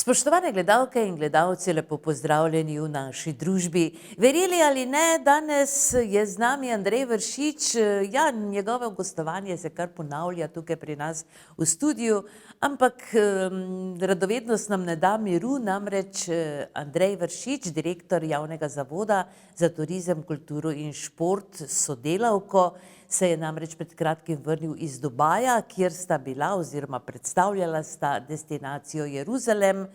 Spoštovane gledalke in gledalci, lepo pozdravljeni v naši družbi. Verjeli ali ne, danes je z nami Andrej Vršič. Ja, njegovo gostovanje se kar ponavlja tukaj pri nas v studiu, ampak radovednost nam ne da miru, namreč Andrej Vršič, direktor Javnega zavoda za turizem, kulturo in šport s sodelavko, se je namreč pred kratkim vrnil iz Dubaja, kjer sta bila oziroma predstavljala sta destinacijo Jeruzalem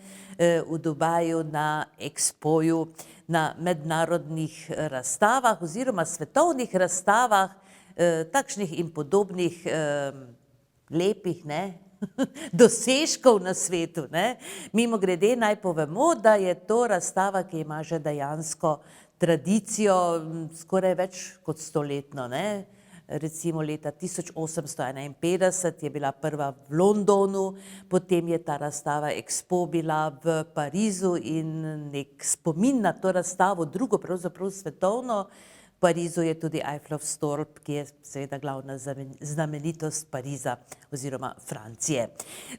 v Dubaju na Expoju, na mednarodnih razstavah oziroma svetovnih razstavah, takšnih in podobnih lepih, dosežkov na svetu. Mimogrede naj povemo, da je to razstava, ki ima že dejansko tradicijo skoraj več kot stoletno. Recimo leta 1851 je bila prva v Londonu, potem je ta razstava Expo bila v Parizu in nek spomin na to razstavo, drugo pravzaprav svetovno, v Parizu je tudi Eifflov stolp, ki je seveda glavna znamenitost Pariza oziroma Francije.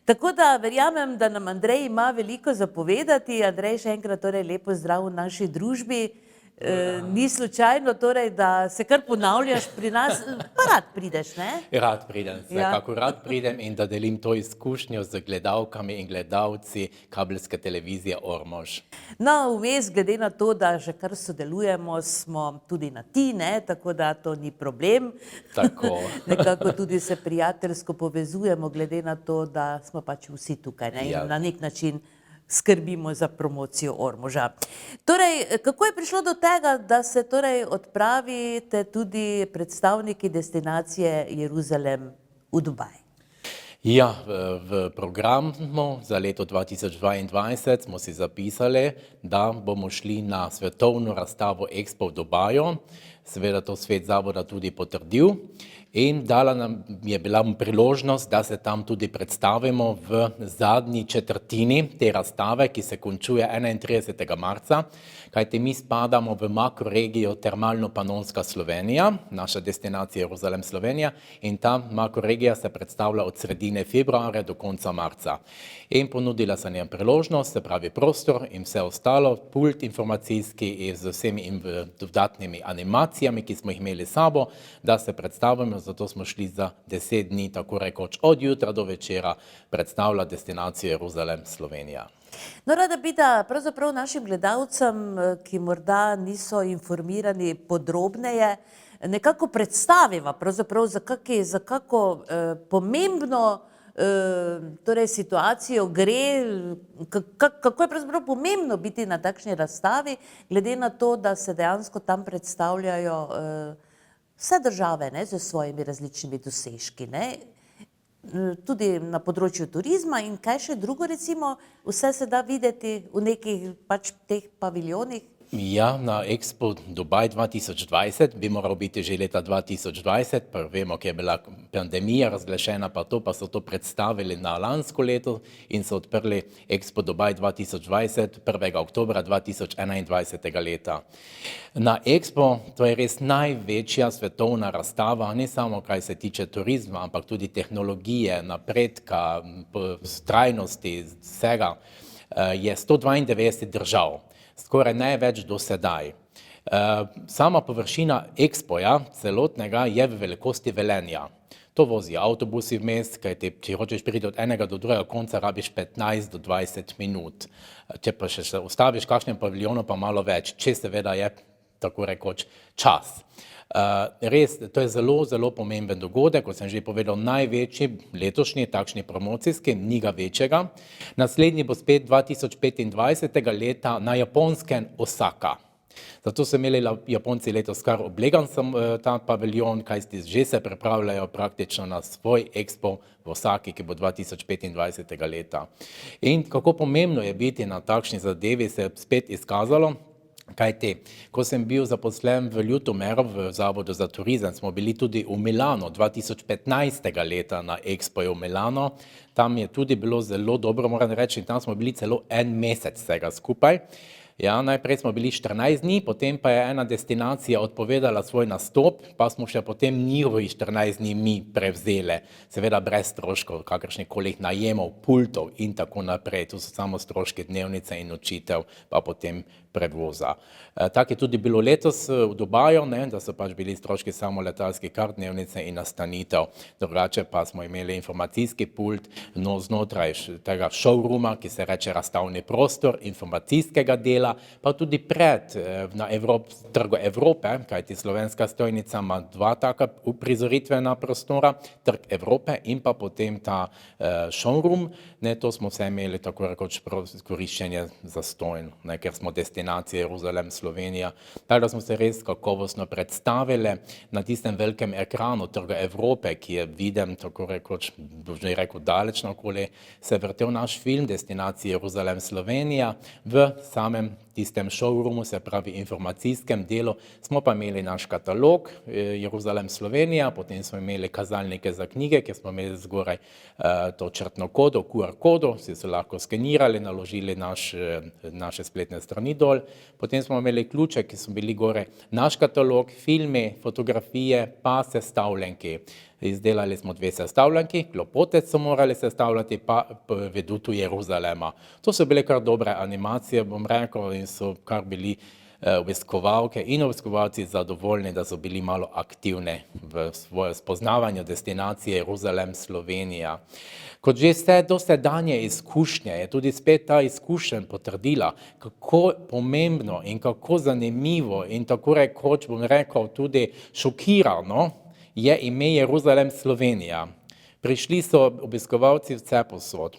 Tako da verjamem, da nam Andrej ima veliko za povedati. Andrej, še enkrat torej lepo zdrav v naši družbi. Ni slučajno torej, da se kar ponavljaš pri nas, pa rad prideš, ne? Rad pridem, vsekakor rad pridem in da delim to izkušnjo z gledalkami in gledalci kabelske televizije Ormož. No, vmes, glede na to, da že kar sodelujemo, smo tudi na ti, tako da to ni problem. Tako. Nekako tudi se prijateljsko povezujemo, glede na to, da smo pač vsi tukaj, in na nek način skrbimo za promocijo Ormoža. Torej, kako je prišlo do tega, da se torej odpravite tudi predstavniki destinacije Jeruzalem v Dubaj? Ja, v programu za leto 2022 smo si zapisali, da bomo šli na svetovno razstavo Expo v Dubaju. Seveda to svet zavoda tudi potrdil in dala nam je bila priložnost, da se tam tudi predstavimo v zadnji četrtini te razstave, ki se končuje 31. marca, kajti mi spadamo v makroregijo Termalno-Panonska Slovenija, naša destinacija Jeruzalem Slovenija, in ta makroregija se predstavlja od sredine februarja do konca marca. In ponudila se nam priložnost, se pravi prostor in vse ostalo, pult informacijski z vsemi dodatnimi animacijami, ki smo jih imeli sabo, da se predstavimo, zato smo šli za 10 dni, tako rekoč od jutra do večera, predstavlja destinacijo Jeruzalem Slovenija. No, rada bi, da pravzaprav našim gledalcem, ki morda niso informirani podrobneje, nekako predstaviva pravzaprav za kako pomembno torej situacijo gre, kako je pravzaprav pomembno biti na takšni razstavi, glede na to, da se dejansko tam predstavljajo vse države z svojimi različnimi dosežki, tudi na področju turizma in kaj še drugo, recimo, vse se da videti v nekih pač teh paviljonih. Ja, na Expo Dubaj 2020 bi moral biti že leta 2020, pa vemo, ki je bila pandemija razglašena, pa so to predstavili na lansko leto in so odprli Expo Dubaj 2020 1. oktobra 2021. leta. Na Expo, to je res največja svetovna razstava, ne samo kaj se tiče turizma, ampak tudi tehnologije, napredka, trajnosti, vsega, je 192 držav. Skoraj največ do sedaj. Sama površina Expoja celotnega je v velikosti Velenja. To vozi avtobusi vmes, kajti če hočeš priti od enega do drugega konca, rabiš 15 do 20 minut. Če pa še se ustaviš v kakšnem paviljonu, pa malo več, če seveda je tako rekoč čas. Res, to je zelo, zelo pomemben dogodek, kot sem že povedal, največji letošnji, takšni promocijski, ni ga večjega. Naslednji bo spet 2025. leta na Japonskem Osaka. Zato so imeli Japonci letos kar oblegan ta paviljon, kajti že se pripravljajo praktično na svoj Expo v Osaki, ki bo 2025. leta. In kako pomembno je biti na takšni zadevi, se je spet izkazalo. Kajti, ko sem bil zaposlen v Ljutomeru v Zavodu za turizem, smo bili tudi v Milano 2015. leta na Expoju v Milano. Tam je tudi bilo zelo dobro, moram reči, in tam smo bili celo en mesec vsega skupaj. Ja, najprej smo bili 14 dni, potem pa je ena destinacija odpovedala svoj nastop, pa smo še potem njihovi 14 dni mi prevzeli, seveda brez stroškov, kakršnih koli najemov, pultov in tako naprej. To so samo stroški dnevnice in nočitev, pa potem prevoza. Tako je tudi bilo letos v Dubaju, ne, da so pač bili stroški samo letalski kart, dnevnice in nastanitev. Drugače pa smo imeli informacijski pult, no, znotraj tega showrooma, ki se reče razstavni prostor, informacijskega dela, pa tudi pred na Trgu Evrope, kajti slovenska stojnica ima dva taka uprizoritvena prostora, Trg Evrope in pa potem ta showroom, ne, to smo vse imeli tako rekoč koriščenje zastonj, ne, ker smo destinacije Jeruzalem, Slovenija. Tako da smo se res kakovostno predstavili na tistem velikem ekranu Trga Evrope, ki je viden, tako rekoč, že rekel, daleč naokoli, se je vrtel naš film Destinacije Jeruzalem, Slovenija. V samem tistem showroomu, se pravi informacijskem delu, smo pa imeli naš katalog Jeruzalem, Slovenija, potem smo imeli kazalnike za knjige, kjer smo imeli zgoraj to črtno kodo, QR kodo, si se lahko skenirali, naložili naše spletne strani dol. Potem smo imeli ključe, ki so bili gore, naš katalog, filmi, fotografije, pa sestavljenki. Izdelali smo 2 sestavljanki, Klopotec so morali sestavljati, pa Vedutu Jeruzalema. To so bile kar dobre animacije, bom rekel, in so kar bili obiskovalke in obiskovalci zadovoljni, da so bili malo aktivni v svojem spoznavanju destinacije Jeruzalem, Slovenija. Kot že vse dosedanje izkušnje, je tudi spet ta izkušenj potrdila, kako pomembno in kako zanimivo in tako rekoč, bom rekel, tudi šokirano je ime Jeruzalem, Slovenija. Prišli so obiskovalci vsepovsod,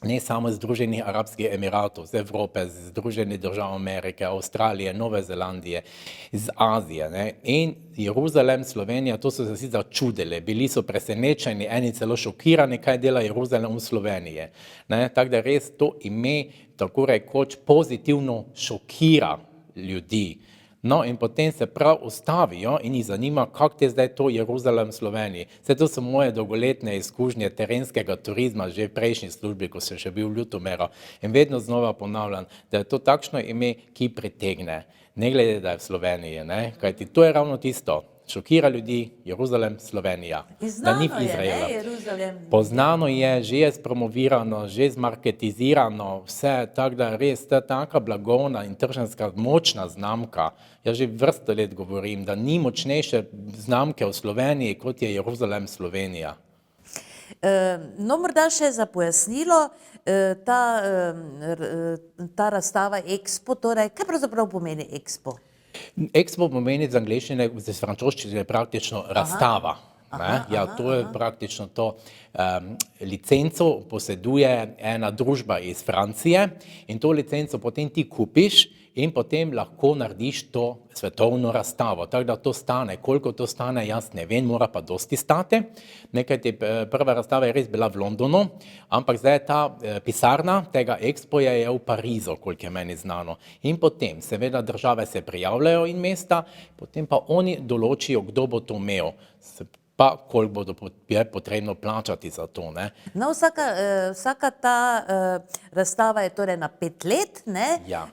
ne samo iz Združenih arabskih emiratov, z Evrope, z Združenih držav Amerike, Avstralije, Nove Zelandije, iz Azije. Ne. In Jeruzalem, Slovenija, to so se vsi začudili, bili so presenečeni, eni celo šokirani, kaj dela Jeruzalem v Sloveniji. Tako da res to ime, tako rekoč, pozitivno šokira ljudi. No, in potem se prav ustavijo in jih zanima, kako je zdaj to Jeruzalem, Sloveniji. Vse to so moje dolgoletne izkušnje terenskega turizma, že v prejšnji službi, ko sem še bil v Ljutomeru. In vedno znova ponavljam, da je to takšno ime, ki pritegne, ne glede, da je v Sloveniji, ne? Kajti to je ravno tisto. Šokira ljudi, Jeruzalem, Slovenija. Da ni v Izraelu. Poznano je, že je spromovirano, že zmarketizirano, vse, tako da res ta taka blagovna in trženska močna znamka. Jaz že vrsto let govorim, da ni močnejše znamke v Sloveniji, kot je Jeruzalem, Slovenija. No, morda še za pojasnilo, ta razstava Expo, torej, kaj pravzaprav pomeni Expo? Expo pomeni z angleščine, z francoščine praktično razstava. To je praktično to. Licenco poseduje ena družba iz Francije in to licenco potem ti kupiš in potem lahko narediš to svetovno razstavo. Tako da to stane, koliko to stane, jaz ne vem, mora pa dosti stati. Prva razstava je res bila v Londonu, ampak zdaj ta pisarna tega Expoja je v Parizu, koliko je meni znano. In potem seveda države se prijavljajo in mesta, potem pa oni določijo, kdo bo to imel. Pa koliko je potrebno plačati za to. Ne? No, vsaka ta razstava je torej na 5 let, ne? Ja.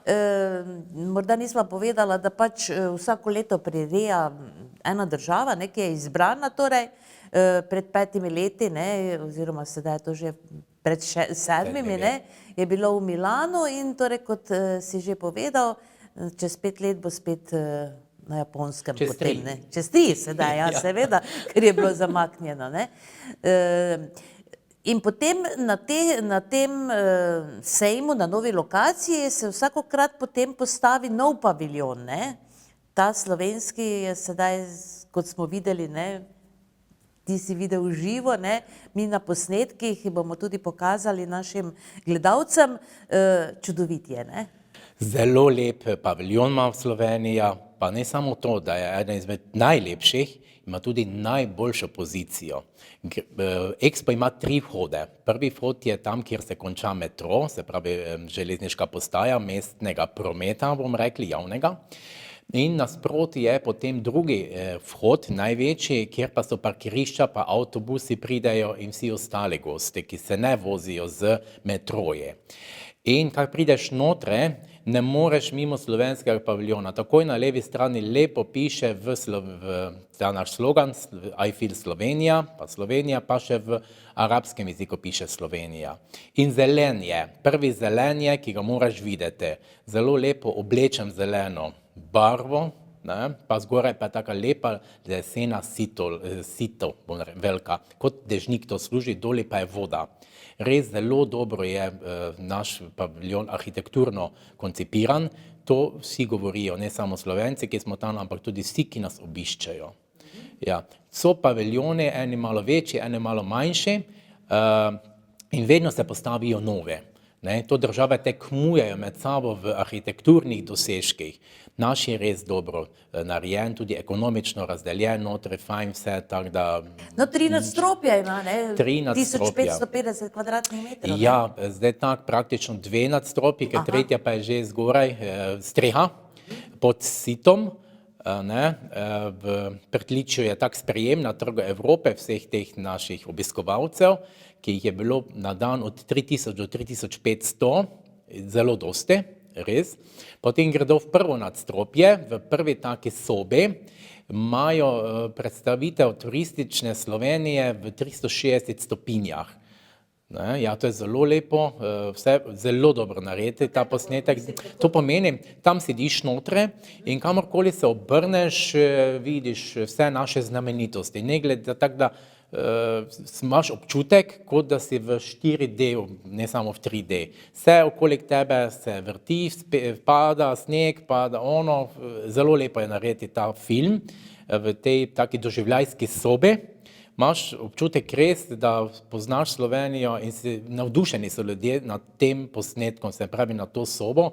Morda nisva povedala, da pač vsako leto prireja ena država, ne, ki je izbrana torej pred 5 leti, ne, oziroma sedaj je to že pred 7, ne, je bilo v Milanu in torej, kot si že povedal, čez 5 let bo spet na Japonskem. Čez potem, 3. Ne? Čez 3 sedaj, ja, seveda, ker je bilo zamaknjeno. Ne? In potem na tem sejmu, na novi lokaciji se vsakokrat potem postavi nov paviljon. Ne? Ta slovenski je sedaj, kot smo videli, ne? Ti si videl v živo, ne? Mi na posnetkih bomo tudi pokazali našim gledalcem, čudovit je. Ne? Zelo lep paviljon ima v Sloveniji, pa ne samo to, da je eden izmed najlepših, ima tudi najboljšo pozicijo. Expo ima 3 vhode. Prvi vhod je tam, kjer se konča metro, se pravi železniška postaja mestnega prometa, bomo rekli, javnega. In nasproti je potem drugi vhod, največji, kjer pa so parkirišča, pa avtobusi pridejo in vsi ostali gosti, ki se ne vozijo z metroje. In kaj prideš notre, ne moreš mimo slovenskega paviljona. Takoj na levi strani lepo piše ta naš slogan I feel Slovenija, pa še v arabskem jeziku piše Slovenija. In zelen je, prvi zelen je, ki ga moraš videti. Zelo lepo oblečem zeleno barvo, ne? Pa zgoraj pa je taka lepa lesena sito, velika, kot dežnik to služi, doli pa je voda. Res zelo dobro je naš paviljon arhitekturno koncipiran, to vsi govorijo, ne samo Slovenci, ki smo tam, ampak tudi vsi, ki nas obiščajo. Ja. So paviljoni, eni malo večji, eni malo manjši in vedno se postavijo nove. Ne? To države tekmujejo med sabo v arhitekturnih dosežkih. Naš je res dobro narejen, tudi ekonomično razdeljen, notri fajn vse, tako da... No, 3 nadstropja ima, ne? 3 nadstropja. 1550 kvadratnih metrov. Ja, zdaj tak praktično 2 nadstropji, ker tretja pa je že zgoraj streha pod sitom. Ne? V pritličju je tak sprejem na Trgu Evrope vseh teh naših obiskovalcev, ki jih je bilo na dan od 3000 do 3500, zelo dosti, res. Potem gredo v prvo nadstropje, v prvi taki sobi, imajo predstavitev turistične Slovenije v 360 stopinjah. Ne, ja, to je zelo lepo, vse zelo dobro narediti, ta posnetek. To pomeni, tam sediš notre in kamorkoli se obrneš, vidiš vse naše znamenitosti. Ne glede, tako da imaš občutek, kot da si v 4D, ne samo v 3D. Vse okoli tebe se vrti, pada sneg, pada ono, zelo lepo je narediti ta film v tej taki doživljajski sobi. Imaš občutek res, da poznaš Slovenijo in navdušeni so ljudje nad tem posnetkom, se pravi na to sobo,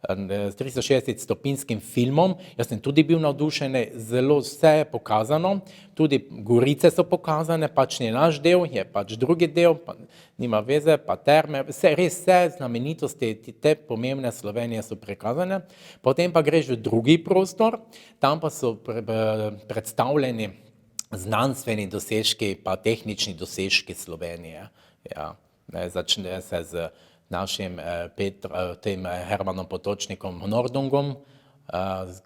s 360-stopinskim filmom. Jaz sem tudi bil navdušen, zelo vse je pokazano, tudi gorice so pokazane, pač ni naš del, je pač drugi del, pa nima veze, pa terme, res vse znamenitosti te pomembne Slovenije so prikazane. Potem pa greš v drugi prostor, tam pa so predstavljeni znanstveni dosežki, pa tehnični dosežki Slovenije. Ja, začne se z našim tem Hermanom Potočnikom Nordungom,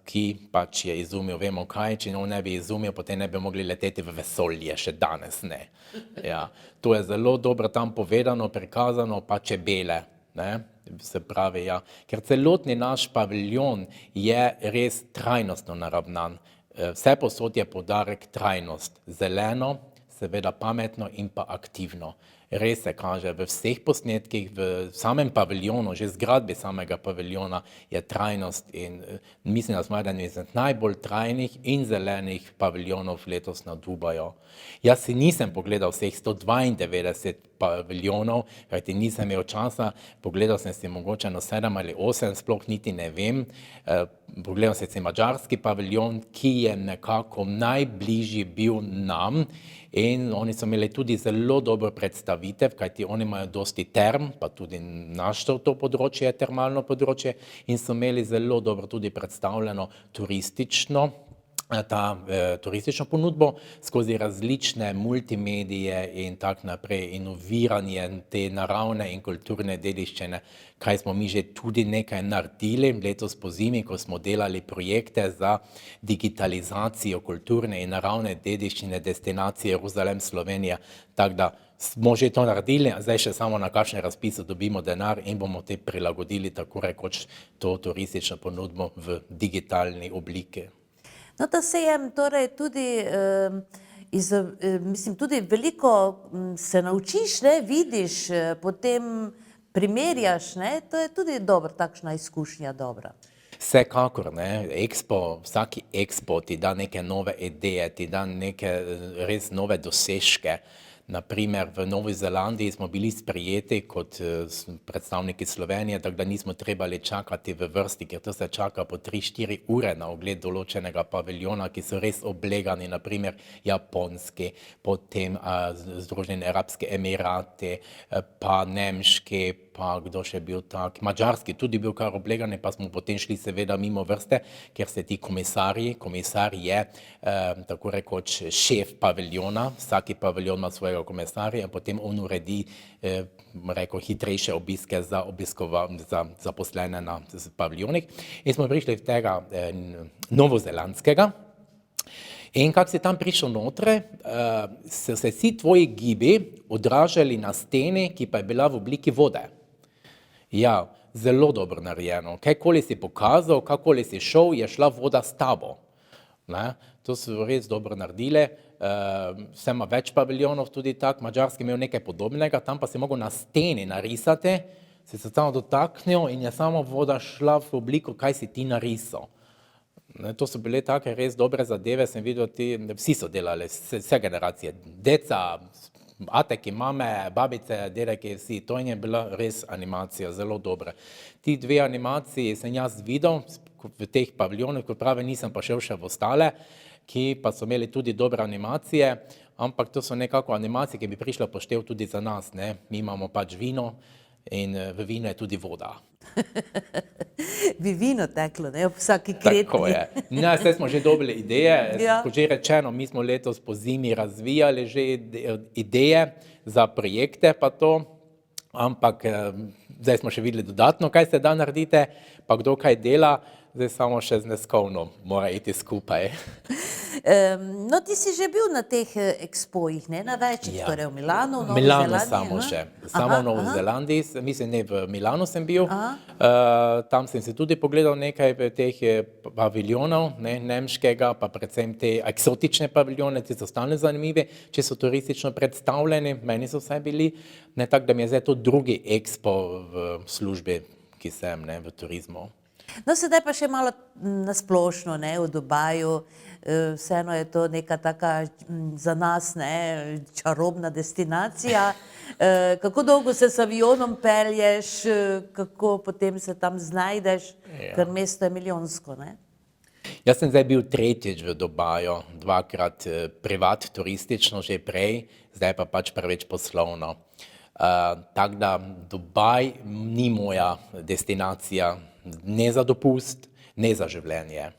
ki pač je izumil, vemo kaj, če on ne bi izumil, potem ne bi mogli leteti v vesolje, še danes ne. Ja, to je zelo dobro tam povedano, prikazano, pa čebele, ne, se pravi, ja, ker celotni naš paviljon je res trajnostno naravnan. Vse posod je poudarek trajnost, zeleno, seveda pametno in pa aktivno. Res se kaže v vseh posnetkih, v samem paviljonu, že zgradbi samega paviljona je trajnost in mislim, da smo eden izmed najbolj trajnih in zelenih paviljonov letos na Dubaju. Jaz si nisem pogledal vseh 192 paviljonov, kajti nisem imel časa, pogledal sem si mogoče 7 ali 8, sploh niti ne vem. Pogledal sem si madžarski paviljon, ki je nekako najbližji bil nam, in oni so imeli tudi zelo dobro predstavitev, kajti oni imajo dosti term, pa tudi naše to področje je termalno področje, in so imeli zelo dobro tudi predstavljeno turistično ponudbo skozi različne multimedije in tako naprej, inoviranje te naravne in kulturne dediščine, kaj smo mi že tudi nekaj naredili letos pozimi, ko smo delali projekte za digitalizacijo kulturne in naravne dediščine destinacije Jeruzalem, Slovenija, tako da smo že to naredili, zdaj še samo na kakšnem razpisu dobimo denar in bomo te prilagodili tako rekoč to turistično ponudbo v digitalni obliki. No, ta sejem torej tudi, mislim, tudi veliko se naučiš, ne, vidiš, potem primerjaš, ne, to je tudi dobro, takšna izkušnja dobra. Vsekakor, ne, vsaki expo ti da neke nove ideje, ti da neke res nove dosežke. Naprimer, v Novi Zelandiji smo bili sprejeti kot predstavniki Slovenije, tako da nismo trebali čakati v vrsti, ker to se čaka po 3-4 ure na ogled določenega paviljona, ki so res oblegani, naprimer japonski, potem Združeni arabski emirati, pa nemški, pa kdo še bil tak, madžarski tudi bil kar oblegani, pa smo potem šli seveda mimo vrste, ker se ti komisar je tako rekoč šef paviljona, vsaki paviljon ima svojega svojega komisarja in potem on uredi rekel, hitrejše obiske za zaposlene na paviljonih. In smo prišli v tega novozelandskega. In kako si tam prišel notre, so se vsi tvoji gibi odražali na steni, ki pa je bila v obliki vode. Ja, zelo dobro narejeno. Kajkoli si pokazal, kakoli si šel, je šla voda s tabo. Ne? To so res dobro naredili. Vse ima več paviljonov tudi tak, Madžarski imel nekaj podobnega, tam pa si mogel na steni narisati, si se tam dotaknil in je samo voda šla v obliku, kaj si ti narisal. Ne, to so bile take res dobre zadeve, sem videl, vsi so delali, vse generacije, deca, ateki, mame, babice, dedeki, vsi, to je bila res animacija, zelo dobra. Ti dve animaciji sem jaz videl v teh paviljonih, kot pravi, nisem pa šel še v ostale, ki pa so imeli tudi dobre animacije, ampak to so nekako animacije, ki bi prišle poštev tudi za nas, ne? Mi imamo pač vino in v vinu je tudi voda. Bi vino teklo, ne, ob vsaki kretnji. Tako je. Ne, vse smo že dobili ideje, Ja. kot že rečeno, mi smo letos po zimi razvijali že ideje za projekte pa to, ampak zdaj smo še videli dodatno, kaj se da narediti, pa kdo kaj dela, zdaj samo še zneskovno mora iti skupaj. No, ti si že bil na teh ekspojih, ne, na večjih, Ja. torej v Milanu, v Novi Milano Zelandiji, samo aha. še, samo Aha, v Novi aha. Zelandiji, mislim, ne, v Milanu sem bil, tam sem si tudi pogledal nekaj teh paviljonov, ne, nemškega, pa predvsem te eksotične paviljone, ti so stalno zanimivi, če so turistično predstavljeni, meni so vsaj bili, ne tako, da mi je zdaj to drugi expo v službi, ki sem, ne, v turizmu. No, sedaj pa še malo nasplošno, ne, v Dubaju, vseeno je to neka taka za nas, ne, čarobna destinacija. Kako dolgo se s avionom pelješ, kako potem se tam znajdeš, Ja. ker mesto je milijonsko, ne? Jaz sem zdaj bil tretjič v Dubaju, dvakrat privat turistično že prej, zdaj pa pač prvič poslovno. Tako da Dubaj ni moja destinacija, ne za dopust, ne za življenje.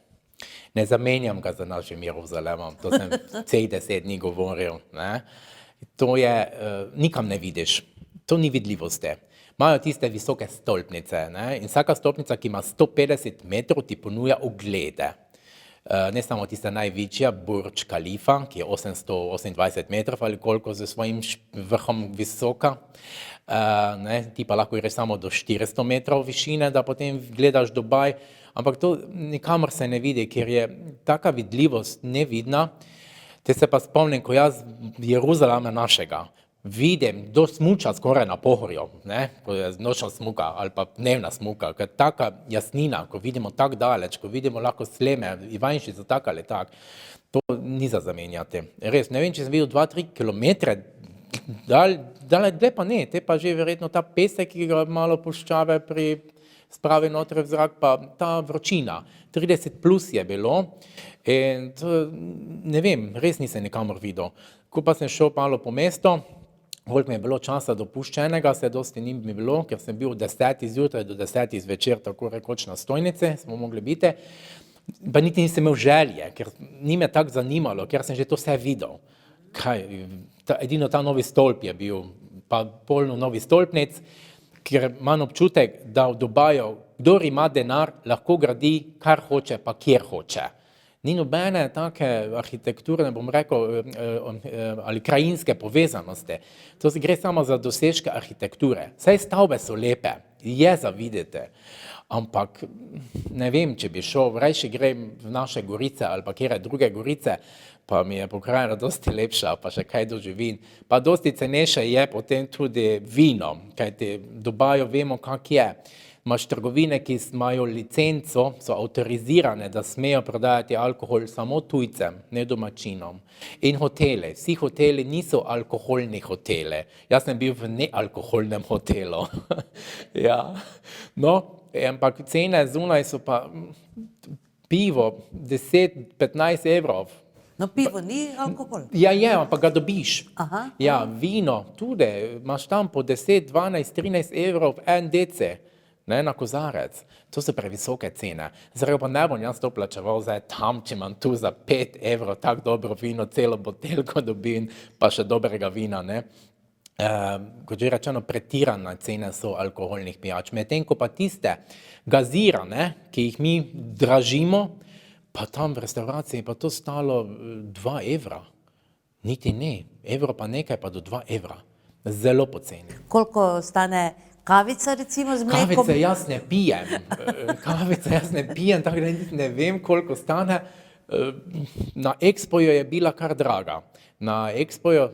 Ne zamenjam ga za našim Jeruzalemom, to sem cel 10 dni govoril. Ne? To je, nikam ne vidiš, to ni vidljivosti. Imajo tiste visoke stolpnice, ne? In vsaka stolpnica, ki ima 150 metrov, ti ponuja oglede. Ne samo tista največja, Burj Khalifa, ki je 828 metrov ali koliko z svojim vrhom visoka. Ne, ti pa lahko greš samo do 400 metrov višine, da potem gledaš Dubaj, ampak to nikamor se ne vidi, ker je taka vidljivost nevidna. Te se pa spomnim, ko jaz Jeruzalema našega vidim, do smuča skoraj na pohorju, ne, ko je nočna smuka ali pa dnevna smuka, ker taka jasnina, ko vidimo tako daleč, ko vidimo lahko sleme, Ivanjšica tak ali tak, to ni za zamenjati. Res, ne vem, če sem videl 2-3 kilometre, dlje pa ne, te pa že verjetno ta pesek, ki ga malo puščave spravi noter v zrak, pa ta vročina, 30 plus je bilo in to, ne vem, res nisem nikamor videl. Ko pa sem šel malo po mestu, koliko mi je bilo časa dopuščenega, se dosti ni mi bilo, ker sem bil od 10 zjutraj do 10 zvečer, tako rekoč na stojnici, smo mogli biti, pa niti nisem imel želje, ker ni me tako zanimalo, ker sem že to vse videl. Kaj, edino ta novi stolp je bil, pa polno novi stolpnic, ker imam občutek, da v Dubaju, kdor ima denar, lahko gradi kar hoče, pa kjer hoče. Ni nobene take arhitekture, ne bom rekel, ali krajinske povezanosti. To se gre samo za dosežke arhitekture. Saj stavbe so lepe, je za videti, ampak ne vem, če bi šel, rajši grem v naše gorice ali pa kjere druge gorice, pa mi je pokrajina dosti lepša, pa še kaj doživim. Pa dosti cenejše je potem tudi vino, kajti v Dubaju vemo, kak je. Imaš trgovine, ki imajo licenco, so avtorizirane, da smejo prodajati alkohol samo tujcem, ne domačinom. In hotele, vsi hoteli niso alkoholni hoteli. Jaz sem bil v nealkoholnem hotelu. Ja. No, ampak cene zunaj so pa pivo 10-15 evrov. No, pivo ni alkohol. Ja, je, ampak ga dobiš. Aha. Ja, vino tudi, imaš tam po 10, 12, 13 evrov en dece. ne, na kozarec. To so previsoke cene. Zdaj pa ne bom jaz to plačeval zdaj tam, če imam tu za 5 evrov tako dobro vino, celo botelko dobim, pa še dobrega vina, ne. Kot že rečeno, pretirane cene so alkoholnih pijač. Medtem ko pa tiste gazirane, ki jih mi dražimo, pa tam v restavraciji pa to stalo 2 evra. Niti ne, evro pa nekaj pa do 2 evra. Zelo poceni. Koliko stane kavica recimo z mlekom? Kavice jaz ne pijem, tako da niti ne vem, koliko stane. Na Expoju je bila kar draga. Na Expoju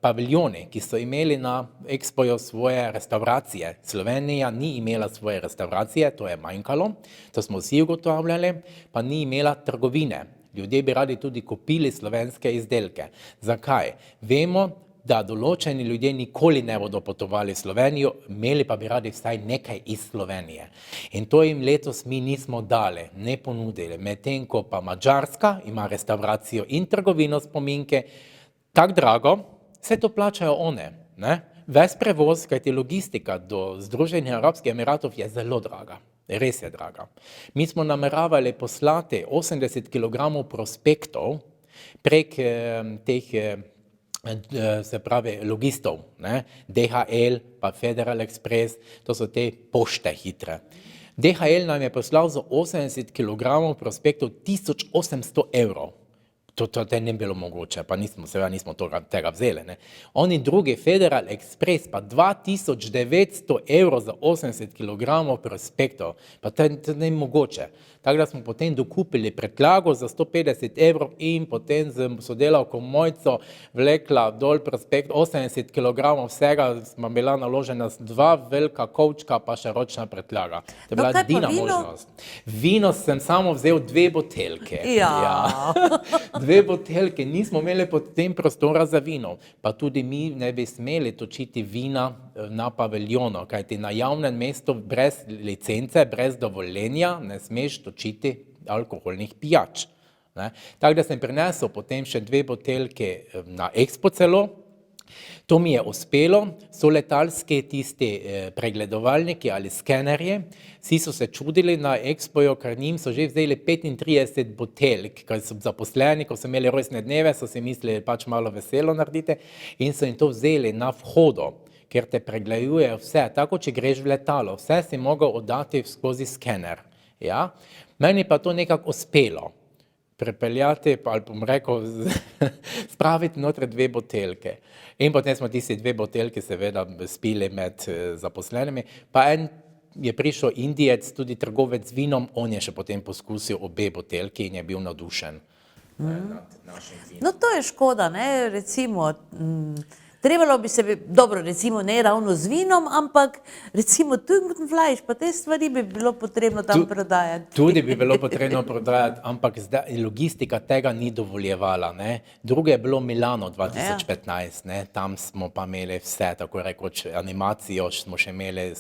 paviljoni, ki so imeli na Expoju svoje restauracije. Slovenija ni imela svoje restauracije, to je manjkalo, to smo vsi ugotavljali, pa ni imela trgovine. Ljudje bi radi tudi kupili slovenske izdelke. Zakaj? Vemo, da določeni ljudje nikoli ne bodo potovali v Slovenijo, imeli pa bi radi vsaj nekaj iz Slovenije. In to jim letos mi nismo dali, ne ponudili. Medtem ko pa Madžarska ima restauracijo in trgovino spominke, tako drago, vse to plačajo one, ne? Ves prevoz, kajti logistika do Združenih arabskih emiratov je zelo draga. Res je draga. Mi smo nameravali poslati 80 kg prospektov prek teh se pravi logistov, ne? DHL pa Federal Express, to so te pošte hitre. DHL nam je poslal za 80 kg prospektov 1800 evrov. To ne bilo mogoče, pa seveda nismo tega vzeli. Ne? Oni drugi, Federal Express, pa 2900 evrov za 80 kg prospektov, pa to ne mogoče. Tako da smo potem dokupili pretlago za 150 evrov in potem z sodelavko Mojco vlekla dol prospekt 80 kg vsega, smo bila naložena 2 velika kovčka, pa še ročna pretlaga. To je bila edina možnost. Vino sem samo vzel 2 botelke. Ja. 2 botelke, nismo imeli potem prostora za vino, pa tudi mi ne bi smeli točiti vina na paviljonu, kajti na javnem mestu brez licence, brez dovoljenja ne smeš točiti alkoholnih pijač. Ne? Tako da sem prinesel potem še 2 botelke na Expo celo. To mi je uspelo, so letalski tisti pregledovalniki ali skenerji, vsi so se čudili na Expoju, ker njim so že vzeli 35 botelk, ker so zaposleni, ko so imeli rojstne dneve, so si mislili pač malo veselo narediti in so jim to vzeli na vhodu, ker te pregledujejo vse, tako če greš v letalo, vse si mogel oddati skozi skener. Ja? Meni pa to nekako uspelo. Prepeljati, ali bom rekel, spraviti noter 2 botelke. In potem smo tiste 2 botelke seveda spili med zaposlenimi, pa en je prišel Indijec, tudi trgovec z vinom, on je še potem poskusil 2 botelke in je bil navdušen nad našim vinom. No to je škoda, ne, recimo, trebalo bi se, dobro, recimo ne ravno z vinom, ampak recimo Tungenfleisch, pa te stvari bi bilo potrebno tam prodajati. Tudi bi bilo potrebno prodajati, ampak zdaj logistika tega ni dovoljevala. Ne? Drugo je bilo Milano 2015, ne? Tam smo pa imeli vse, tako rekoč animacijo, smo še imeli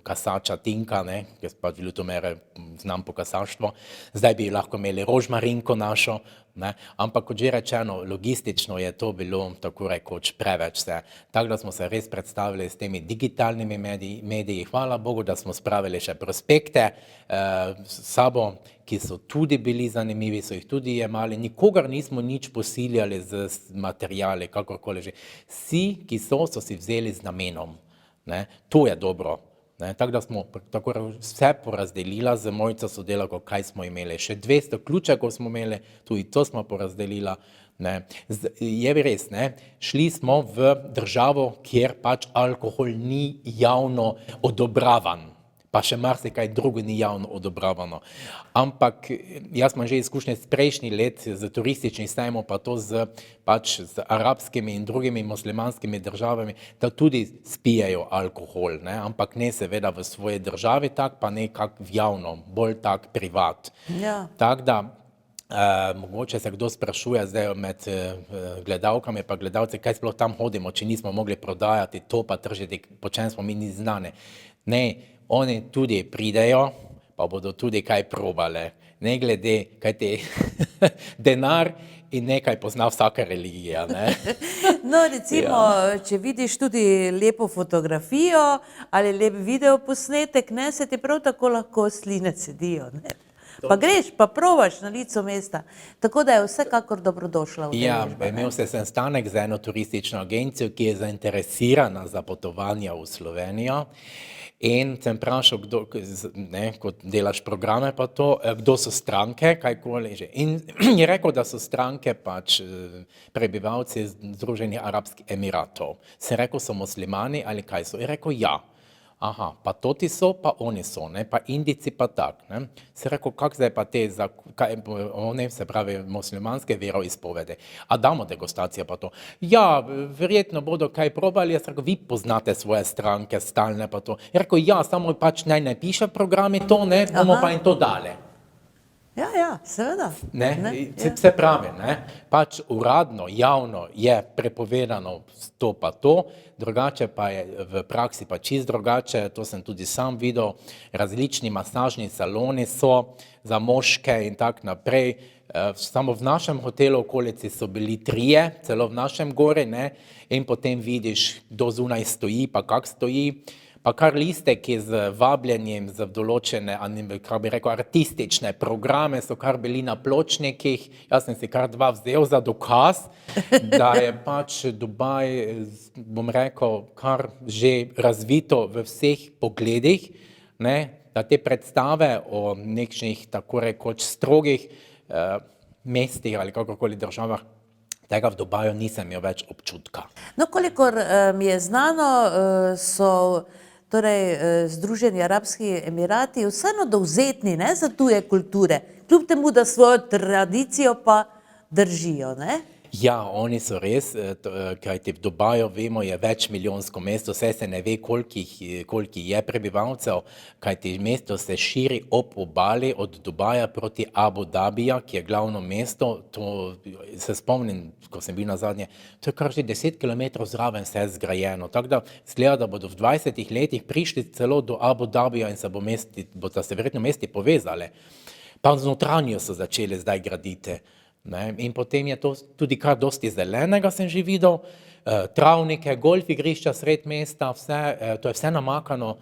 kasača Tinka, ne? Ker pa v Ljutomere znam po kasaštvu, zdaj bi lahko imeli rožmarinko našo, ne? Ampak kot že rečeno, logistično je to bilo tako rekoč preveč vse. Tako da smo se res predstavili s temi digitalnimi mediji. Hvala Bogu, da smo spravili še prospekte s sabo, ki so tudi bili zanimivi, so jih tudi jemali. Nikogar nismo nič posiljali z materijali, kakorkoli že. Vsi, ki so si vzeli z namenom. Ne? To je dobro. Ne, tako da smo tako vse porazdelila z Mojco sodelavko, kaj smo imeli. Še 200 ključekov smo imeli, tudi to smo porazdelila. Ne. Je res, ne, šli smo v državo, kjer pač alkohol ni javno odobravan. Pa še marsikaj drugo ni javno odobravano. Ampak jaz imam že izkušnje z prejšnji let, z turističnim sejmom, pa to z arabskimi in drugimi muslimanskimi državami, da tudi spijejo alkohol, ne? Ampak ne seveda v svoji državi tak, pa ne kak javno, bolj tak privat. Ja. Tako da, mogoče se kdo sprašuje zdaj med gledalkami pa gledalci, kaj sploh tam hodimo, če nismo mogli prodajati to pa tržiti, po čem smo mi ni znane. Ne, oni tudi pridejo, pa bodo tudi kaj probale. Ne glede, kaj te denar in nekaj pozna vsaka religija, ne. No, recimo, če vidiš tudi lepo fotografijo ali lep video posnetek, ne, se ti prav tako lahko sline cedijo, ne. Pa greš, pa probaš na licu mesta. Tako da je vsekakor dobrodošla Ja, udeležba, ne. imel sem sestanek z eno turistično agencijo, ki je zainteresirana za potovanja v Slovenijo. In sem vprašal, kot delaš programe pa to, kdo so stranke, kajkoli že. In je rekel, da so stranke pač prebivalci Združenih Arabskih Emiratov. Sem rekel, so muslimani ali kaj so? Je rekel, ja. Aha, pa toti so, pa oni so, ne, pa Indijci pa tak, ne. Sem rekel, kak zdaj pa te, oni, se pravi, muslimanske veroizpovedi. A damo degustacijo pa to? Ja, verjetno bodo kaj probali, jaz rekel, vi poznate svoje stranke, stalne pa to. Je rekel, ja, samo pač naj ne piše programi to, ne, bomo pa jim to dali. Ja, seveda. Se pravi, ne, pač uradno, javno je prepovedano to pa to, drugače pa je v praksi pa čist drugače, to sem tudi sam videl, različni masažni saloni so za moške in tak naprej. Samo v našem hotelu okolici so bili 3, celo v našem gori, ne, in potem vidiš, kdo zunaj stoji, pa kak stoji. Pa kar listeki z vabljenjem za določene, kako bi rekel, artistične programe so kar bili na pločnikih. Jaz sem si kar 2 vzel za dokaz, da je pač Dubaj, bom rekel, kar že razvito v vseh pogledih, ne, da te predstave o nekšnih tako rekoč strogih mestih ali kakorkoli državah, tega v Dubaju nisem imel več občutka. No, kolikor mi je znano, so torej Združeni Arabski Emirati vseeno dovzetni, ne, za tuje kulture, kljub temu, da svojo tradicijo pa držijo, ne? Ja, oni so res, kajti v Dubaju, vemo, je večmilijonsko mesto, vse se ne ve, koliko je prebivalcev, kajti mesto se širi ob obali od Dubaja proti Abu Dabija, ki je glavno mesto. To se spomnim, ko sem bil nazadnje, to je kar že 10 kilometrov zraven vse zgrajeno. Tako da izgleda, da bodo v 20 letih prišli celo do Abu Dabija in bodo se verjetno mesti povezali. Pa z notranjo so začeli zdaj graditi. Ne, in potem je to tudi kar dosti zelenega, sem že videl, travnike, golf igrišča sred mesta, to je vse namakano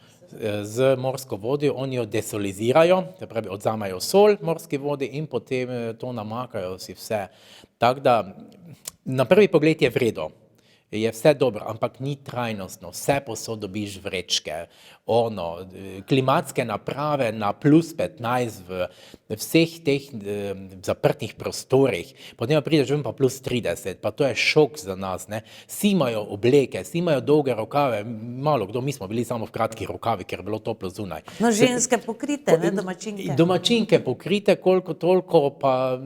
z morsko vodjo, oni jo desolizirajo, se pravi odzamejo sol morski vodi in potem to namakajo si vse. Tako da na prvi pogled je vredo, je vse dobro, ampak ni trajnostno, vse posod dobiš vrečke, klimatske naprave na +15 v vseh teh zaprtih prostorih, potem prideš ven pa +30, pa to je šok za nas, ne. Vsi imajo obleke, vsi imajo dolge rokave, malo kdo, mi smo bili samo v kratkih rokavih, ker je bilo toplo zunaj. No, ženske pokrite, ne, domačinke. Domačinke pokrite, koliko toliko, pa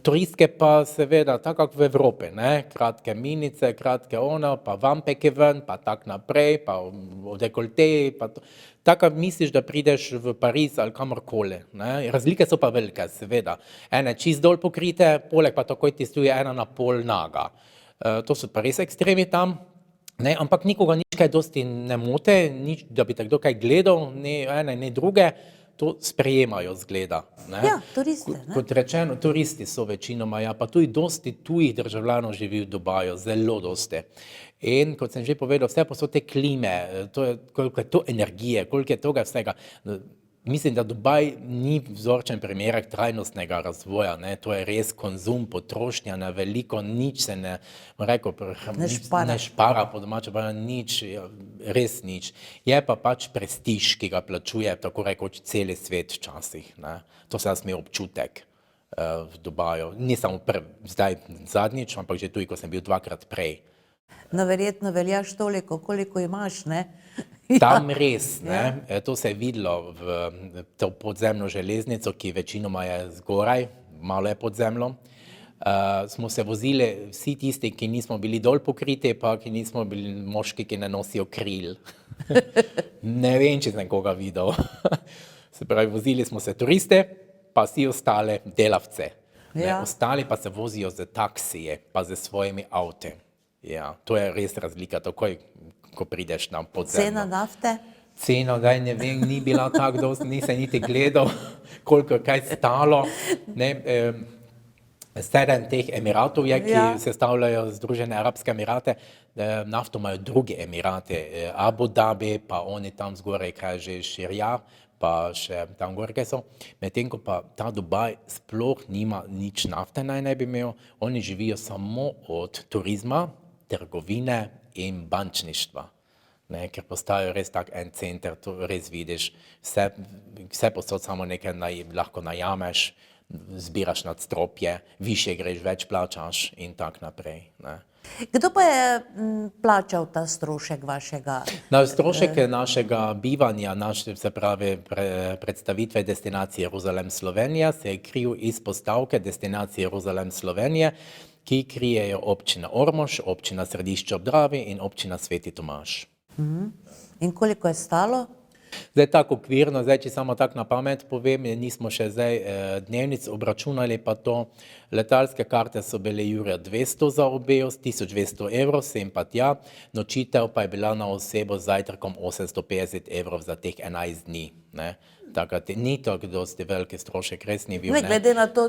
turistke pa seveda, tako kot v Evropi, ne, kratke minice, kratke pa vampeke ven, pa tak naprej, pa v dekolteji, pa to. Tako misliš, da prideš v Pariz ali kamorkoli, ne. Razlike so pa velike, seveda. Ene čist dol pokrite, poleg pa takoj ti stoji ena na pol naga. To so pa res ekstremi tam, ne, ampak nikoga nič kaj dosti ne mote, nič, da bi te kdo kaj gledal, ne ene, ne druge, to sprejemajo, zgleda, ne. Ja, turiste, ne. Kot rečeno, turisti so večinoma, ja, pa tudi dosti tujih državljanov živi v Dubaju, zelo dosti. In kot sem že povedal, vse posod te klime, koliko je to energije, koliko je toga vsega. Mislim, da Dubaj ni vzorčen primerek trajnostnega razvoja, ne, to je res konzum, potrošnja na veliko, nič se ne špara po domače, pa nič, res nič. Je pa pač prestiž, ki ga plačuje, tako rekoč, celi svet včasih, ne. To sem jaz imel občutek v Dubaju. Ni samo zdaj zadnjič, ampak že tudi, ko sem bil 2-krat prej. No, verjetno veljaš toliko, koliko imaš, ne? Tam res, ne, to se je videlo v to podzemno železnico, ki večinoma je zgoraj, malo je pod zemljo. Smo se vozili vsi tisti, ki nismo bili dol pokriti, pa ki nismo bili moški, ki ne nosijo kril. Ne vem, če sem koga videl. Se pravi, vozili smo se turiste, pa vsi ostale delavce. Ostali pa se vozijo z taksije, pa z svojimi avti. Ja, to je res razlika, takoj, ko prideš na podzemno. Cena nafte? Cena, daj ne vem, ni bila tako dosti, nisem niti gledal, koliko je kaj stalo. Ne, 7 teh Emiratov je, ki Ja. sestavljajo Združene arabske Emirate, nafto imajo druge Emirate, Abu Dhabi, pa oni tam zgoraj, kaj že Širja, pa še tam gorke so. Medtem ko pa ta Dubaj sploh nima nič nafte, naj ne bi imel, oni živijo samo od turizma, trgovine in bančništva. Ne, ker postajajo res tak en center, to res vidiš, vse posod samo nekaj lahko najameš, zbiraš nadstropje, više greš, več plačaš in tak naprej. Ne. Kdo pa je plačal ta strošek vašega? Na strošek našega bivanja, se pravi predstavitve destinacije Jeruzalem Slovenija, se je kril iz postavke destinacije Jeruzalem Slovenije, ki krijejo občina Ormož, občina Središče ob Dravi in občina Sveti Tomaž. In koliko je stalo? Zdaj tako okvirno, zdaj če samo tako na pamet povem, nismo še zdaj dnevnic obračunali, pa to letalske karte so bile jurja 200 za obe, 1200 evrov, sem pa tja, nočitev pa je bila na osebo z zajtrkom 850 evrov za teh 11 dni. Ne? Tako da ni tako dosti veliki strošek, res ni bil. Ne, glede na to,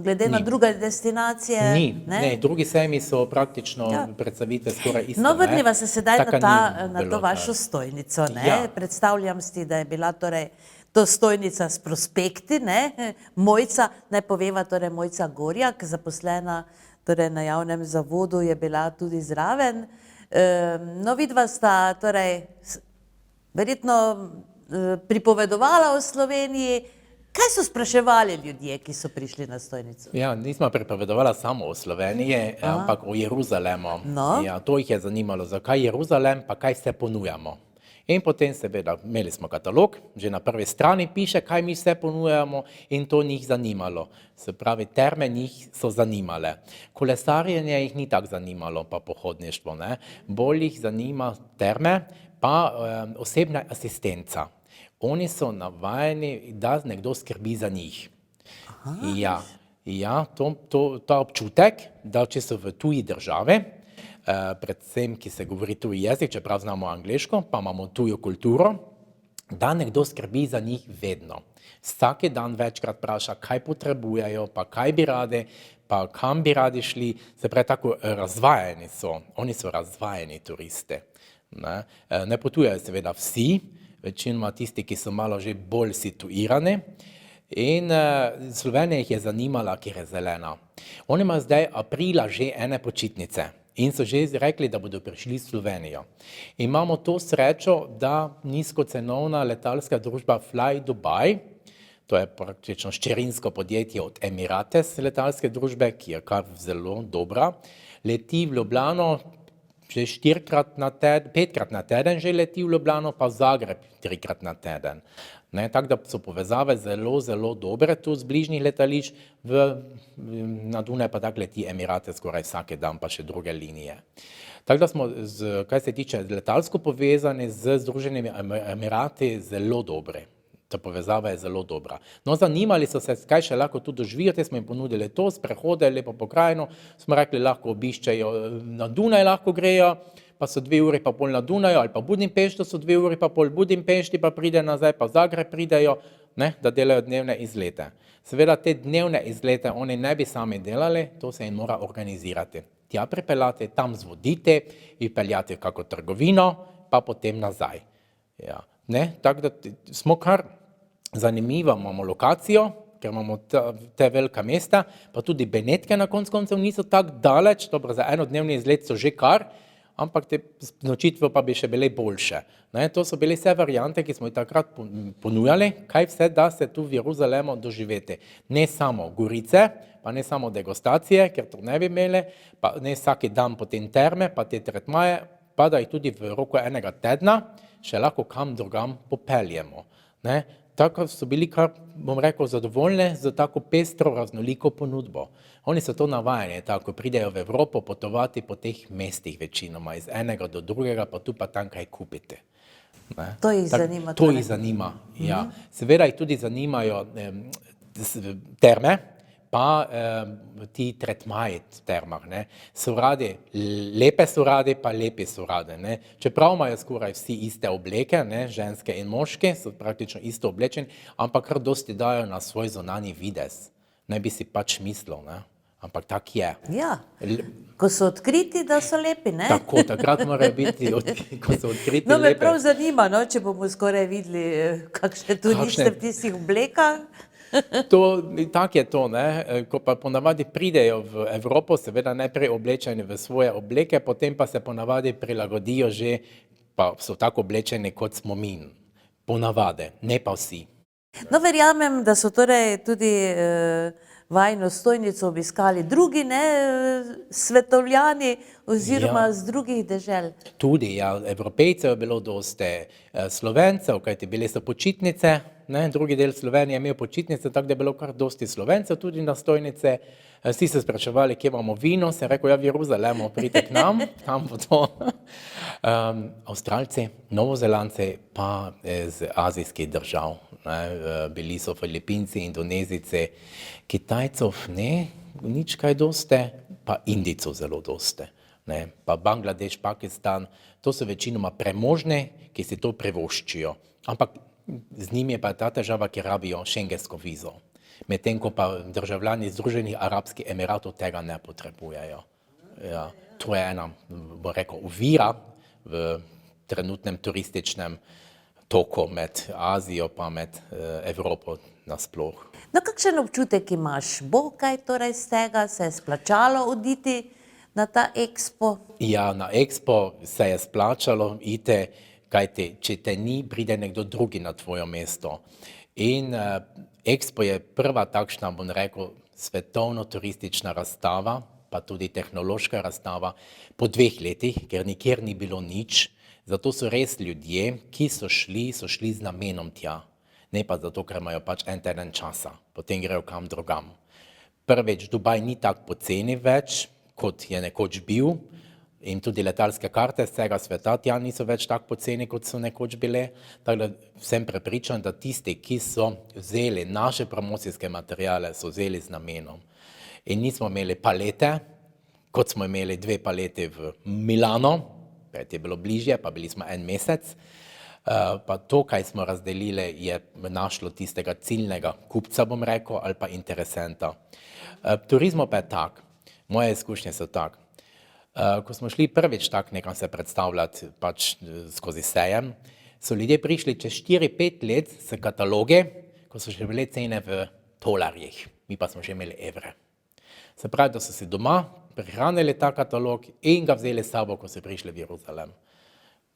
glede na druge destinacije. Ne, drugi sejmi so praktično predstavitve skoraj iste. No, vrniva se sedaj na to bilo, vašo stojnico. Ne? Ja. Predstavljam si, da je bila torej to stojnica s prospekti, ne? Mojca, naj poveva, torej Mojca Gorjak, zaposlena torej na javnem zavodu, je bila tudi zraven. No, vidva sta torej verjetno pripovedovala o Sloveniji. Kaj so spraševali ljudje, ki so prišli na stojnico? Ja, nismo pripovedovala samo o Sloveniji, ampak o Jeruzalemu. No. Ja, to jih je zanimalo, zakaj Jeruzalem, pa kaj se ponujamo. In potem seveda imeli smo katalog, že na prvi strani piše, kaj mi vse ponujamo in to njih zanimalo. Se pravi, terme njih so zanimale. Kolesarjenje jih ni tako zanimalo, pa pohodništvo, ne. Bolj jih zanima terme, pa osebna asistenca. Oni so navajeni, da nekdo skrbi za njih. Ja, ta občutek, da če so v tuji državi, predvsem, ki se govori tuji jezik, čeprav znamo angleško, pa imamo tujo kulturo, da nekdo skrbi za njih vedno. Vsaki dan večkrat vpraša, kaj potrebujejo, pa kaj bi radi, pa kam bi radi šli, se pravi, tako razvajeni so. Oni so razvajeni turisti. Ne potujejo seveda vsi, večinoma tisti, ki so malo že bolj situirani. In Slovenija jih je zanimala, ker je zelena. Oni imajo zdaj aprila že ene počitnice in so že rekli, da bodo prišli v Slovenijo. Imamo to srečo, da nizkocenovna letalska družba Fly Dubai, to je praktično hčerinsko podjetje od Emirates letalske družbe, ki je kar zelo dobra, leti v Ljubljano že 4-krat na teden, 5-krat na teden že leti v Ljubljano, pa v Zagreb 3-krat na teden. Ne, tako da so povezave zelo, zelo dobre tu z bližnjih letališč, na Dunaj pa tako leti Emirate skoraj vsake dan, pa še druge linije. Tako da smo, kaj se tiče letalsko povezani z Združenimi Emirati, zelo dobre. Ta povezava je zelo dobra. No, zanimali so se, kaj še lahko tu doživijo, te smo jim ponudili to, sprehode, lepo pokrajino, smo rekli, lahko obiščejo, na Dunaj lahko grejo, pa so 2 uri pa pol na Dunaju, ali pa Budimpeštu so 2 uri pa pol Budimpešti, pa pride nazaj, pa v Zagreb pridejo, ne, da delajo dnevne izlete. Seveda te dnevne izlete oni ne bi sami delali, to se jim mora organizirati. Tja pripeljati, tam zvoditi, pripeljati v kako trgovino, pa potem nazaj. Ja, ne, tako da smo kar zanimivo, imamo lokacijo, ker imamo te velika mesta, pa tudi Benetke na koncu koncev niso tako daleč, dobro, za enodnevni izlet so že kar, ampak te nočitve pa bi še bile boljše. Ne, to so bile vse variante, ki smo jih takrat ponujali, kaj vse da se tu v Jeruzalemu doživeti. Ne samo Gorice, pa ne samo degustacije, ker to ne bi imeli, pa ne vsaki dan potem terme, pa te tretmaje, pa da jih tudi v roku enega tedna še lahko kam drugam popeljemo. Ne. Tako so bili kar, bom rekel, zadovoljni z tako pestro, raznoliko ponudbo. Oni so to navajeni, tako pridejo v Evropo potovati po teh mestih večinoma, iz enega do drugega, pa tu pa tam kaj kupiti. Ne? To jih zanima. To jih zanima, ja. Seveda jih tudi zanimajo terme, pa ti tretmaji v termah, ne. So radi, lepe so radi, pa lepi so radi, ne. Čeprav imajo skoraj vsi iste obleke, ne, ženske in moški, so praktično isto oblečeni, ampak kar dosti dajo na svoj zunanji videz. Ne bi si pač mislil, ne. Ampak tak je. Ja, ko so odkriti, da so lepi, ne? Tako, takrat morajo biti, ko so odkriti No, me lepe. prav zanima, no, če bomo skoraj videli, kakšne turiste v tistih oblekah. Tak je to, ne? Ko pa ponavadi pridejo v Evropo, seveda najprej oblečeni v svoje obleke, potem pa se ponavadi prilagodijo že, pa so tako oblečeni kot smo mi. Ponavadi, ne pa vsi. No, verjamem, da so torej tudi vajino stojnico obiskali drugi, ne, svetovljani oziroma z drugih dežel. Tudi, ja, Evropejcev je bilo dosti, Slovencev, kajti bile so počitnice, ne, drugi del Slovenije je imel počitnice, tako da je bilo kar dosti Slovencev tudi na stojnice. Vsi se spraševali, kje imamo vino, sem rekel, ja, v Jeruzalemu, pridite k nam, tam bo to. Avstralci, Novozelandci pa iz azijskih držav, ne, bili so Filipinci, Indonezijci, Kitajcev ne, nič kaj dosti, pa Indijcev zelo dosti. Ne, pa Bangladeš, Pakistan, to so večinoma premožni, ki si to privoščijo. Ampak z njimi je pa ta težava, ki rabijo šengensko vizo. Medtem ko pa državljani Združenih arabskih emiratov tega ne potrebujejo. Ja, to je ena, bo rekel, ovira v trenutnem turističnem toku med Azijo pa med Evropo nasploh. No, kakšen občutek imaš? Bo kaj torej z tega, se je splačalo oditi na ta Expo? Ja, na Expo se je splačalo iti, kajti če te ni, pride nekdo drugi na tvoje mesto. In Expo je prva takšna, bom rekel, svetovno turistična razstava, pa tudi tehnološka razstava po 2 letih, ker nikjer ni bilo nič. Zato so res ljudje, ki so šli z namenom tja. Ne pa zato, ker imajo pač en teden časa, potem grejo kam drugam. Prvič, Dubaj ni tako poceni več, kot je nekoč bil, in tudi letalske karte z vsega sveta tja niso več tako poceni, kot so nekoč bile. Tako da sem prepričan, da tisti, ki so vzeli naše promocijske materiale, so vzeli z namenom. In nismo imeli palete, kot smo imeli 2 palete v Milano, pet je bilo bližje, pa bili smo 1 mesec. Pa to, kaj smo razdelili, je našlo tistega ciljnega kupca, bom rekel, ali pa interesenta. Turizmo pa je tak, moje izkušnje so tak. Ko smo šli prvič tak nekam se predstavljati pač skozi sejem, so ljudje prišli čez 4-5 let s kataloge, ko so še bile cene v tolarjih, mi pa smo že imeli evre. Se pravi, da so si doma prihranili ta katalog in ga vzeli s sabo, ko so prišli v Jeruzalem.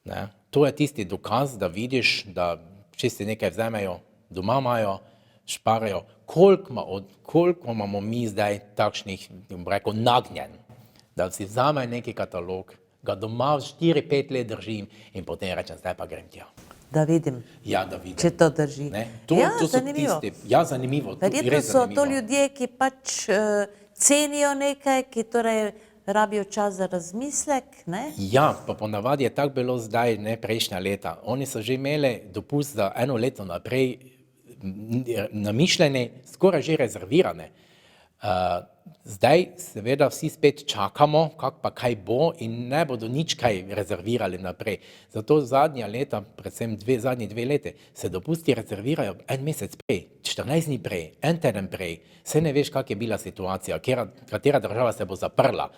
Ne? To je tisti dokaz, da vidiš, da če si nekaj vzamejo, doma imajo, šparajo, koliko imamo mi zdaj takšnih, bom rekel, nagnjen, da si vzamejo neki katalog, ga doma 4-5 let držim in potem rečem, zdaj pa grem tja. Da vidim, Ja, da vidim. če to drži. Ne? Ja, To so zanimivo. tisti, ja, zanimivo. Verjetno res so zanimivo. to ljudje, ki pač cenijo nekaj, ki torej rabijo čas za razmislek, ne? Ja, pa ponavadi je tako bilo zdaj, ne prejšnja leta. Oni so že imeli dopust za 1 leto naprej namišljene, skoraj že rezervirane. Zdaj seveda vsi spet čakamo, kako pa kaj bo in ne bodo nič kaj rezervirali naprej. Zato zadnja leta, predvsem zadnji 2 leti, se dopusti rezervirajo 1 mesec prej, 14 dni prej, 1 teden prej. Saj ne veš, kak je bila situacija, katera država se bo zaprla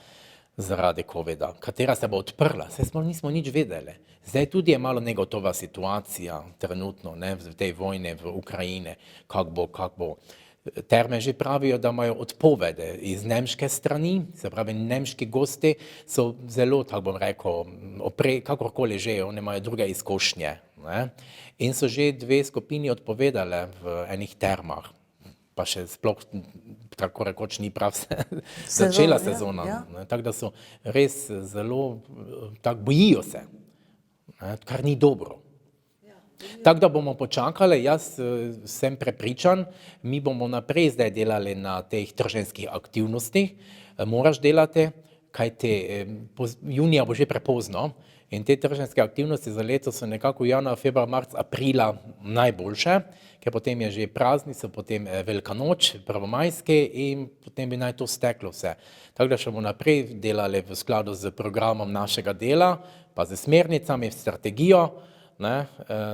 zaradi covida, katera se bo odprla, saj nismo nič vedeli. Zdaj tudi je malo negotova situacija trenutno, ne, v tej vojni v Ukrajini, kako bo. Terme že pravijo, da imajo odpovede iz nemške strani, se pravi, nemški gosti so zelo, tako bom rekel, kakorkoli že, oni imajo druge izkušnje. Ne? In so že 2 skupini odpovedale v enih termah, pa še sploh tako rekoč ni prav začela sezona. Ja. Tako da so res zelo, tako bojijo se, ne? Kar ni dobro. Tako da bomo počakali, jaz sem prepričan, mi bomo naprej zdaj delali na teh trženjskih aktivnostih, moraš delati, kajti junija bo že prepozno in te trženjske aktivnosti za leto so nekako januar, februar, marc, aprila najboljše, ker potem je že praznico, potem Velika noč, prvomajske in potem bi naj to steklo vse. Tako da še bomo naprej delali v skladu z programom našega dela, pa z smernicami, strategijo, ne,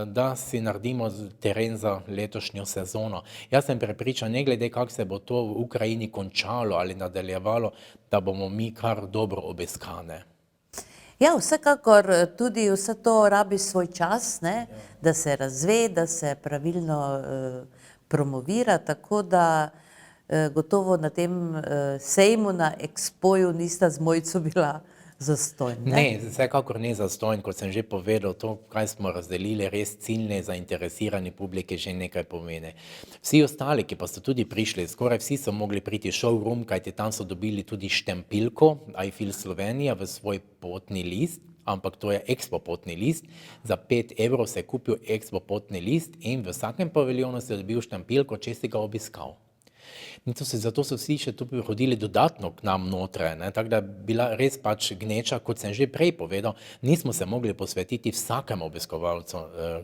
da si naredimo teren za letošnjo sezono. Jaz sem prepričan, ne glede kako se bo to v Ukrajini končalo ali nadaljevalo, da bomo mi kar dobro obiskane. Ja, vsekakor tudi vse to rabi svoj čas, ne, da se razve, da se pravilno promovira, tako da gotovo na tem sejmu, na Expoju nista z Mojco bila zastonj. Ne, vsekakor ne zastonj, kot sem že povedal, to, kaj smo razdelili, res ciljne zainteresirane publike že nekaj pomeni. Vsi ostali, ki pa so tudi prišli, skoraj vsi so mogli priti v showroom, kajti tam so dobili tudi štempilko iFeel Slovenija v svoj potni list, ampak to je Expo potni list. Za 5 evrov se je kupil Expo potni list in v vsakem paviljonu se je dobil štempilko, če si ga obiskal. In zato so vsi še tu hodili dodatno k nam notre, ne? Tako da je bila res pač gneča, kot sem že prej povedal, nismo se mogli posvetiti vsakemu obiskovalcu,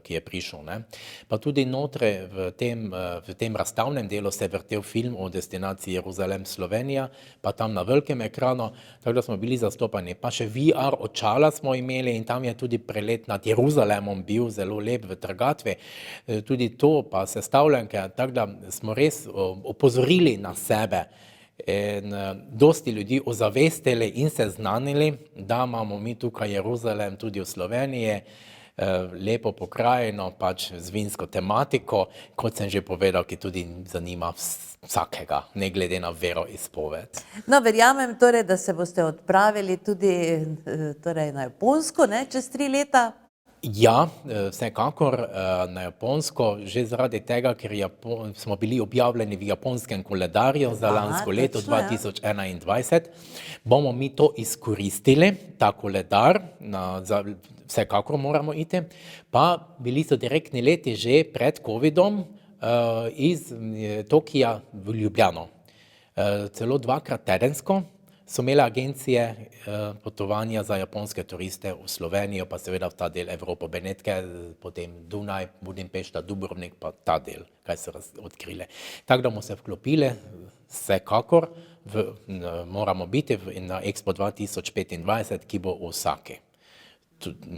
ki je prišel. Ne? Pa tudi notre v tem razstavnem delu se je vrtel film o destinaciji Jeruzalem Slovenija, pa tam na velikem ekranu, tako da smo bili zastopani. Pa še VR očala smo imeli in tam je tudi prelet nad Jeruzalemom bil zelo lep v Trgatvi, tudi to pa sestavljanke, tako da smo res opozorili na sebe in dosti ljudi ozavestili in seznanili, da imamo mi tukaj Jeruzalem tudi v Sloveniji, lepo pokrajino, pač z vinsko tematiko, kot sem že povedal, ki tudi zanima vsakega, ne glede na veroizpoved. No, verjamem torej, da se boste odpravili tudi torej na Japonsko, ne, čez 3 leta. Ja, vsekakor na Japonsko, že zaradi tega, ker smo bili objavljeni v japonskem koledarju za lansko leto 2021, bomo mi to izkoristili, ta koledar, vsekakor moramo iti, pa bili so direktni leti že pred covidom iz Tokija v Ljubljano. Celo 2-krat tedensko so imele agencije potovanja za japonske turiste v Slovenijo, pa seveda v ta del Evropo, Benetke, potem Dunaj, Budimpešta, Dubrovnik, pa ta del, kaj so odkrile. Tako da bomo se vklopili, vsekakor moramo biti na Expo 2025, ki bo v Osaki.